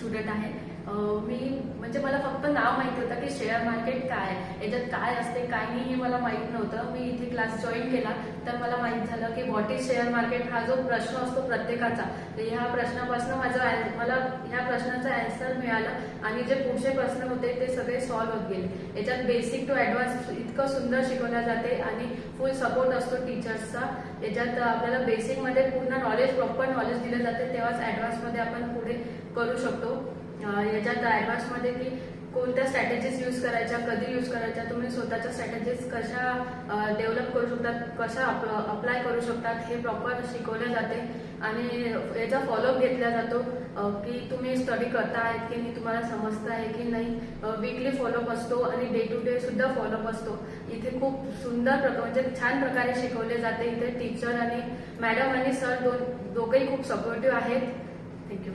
Student आहे। मी म्हणजे मला फक्त नाव माहिती होतं की शेअर मार्केट काय आहे, याच्यात काय असते काय नाही हे मला माहीत नव्हतं। मी इथे क्लास जॉईन केला तर मला माहीत झालं की व्हॉट इज शेअर मार्केट। हा जो प्रश्न असतो प्रत्येकाचा, तर ह्या प्रश्नापासून मला ह्या प्रश्नाचा आन्सर मिळालं आणि जे पुढचे प्रश्न होते ते सगळे सॉल्व्ह होत गेले। याच्यात बेसिक टू ॲडव्हान्स इतकं सुंदर शिकवलं जाते आणि फुल सपोर्ट असतो टीचर्सचा। याच्यात आपल्याला बेसिकमध्ये पूर्ण नॉलेज, प्रॉपर नॉलेज दिलं जाते, तेव्हाच ॲडव्हान्समध्ये आपण पुढे करू शकतो। याच्यात ॲडव्हान्समध्ये की कोणत्या स्ट्रॅटेजीज यूज करायच्या, कधी यूज करायच्या, तुम्ही स्वतःच्या स्ट्रॅटेजीज कशा डेव्हलप करू शकतात, कशा अप्लाय करू शकतात, हे प्रॉपर शिकवले जाते आणि याचा फॉलोअप घेतला जातो की तुम्ही स्टडी करता आहेत की नाही, तुम्हाला समजतं आहे की नाही। वीकली फॉलोअप असतो आणि डे टू डे सुद्धा फॉलोअप असतो। इथे खूप सुंदर म्हणजे छान प्रकारे शिकवले जाते। इथे टीचर आणि मॅडम आणि सर दोघेही खूप सपोर्टिव्ह आहेत। थँक्यू।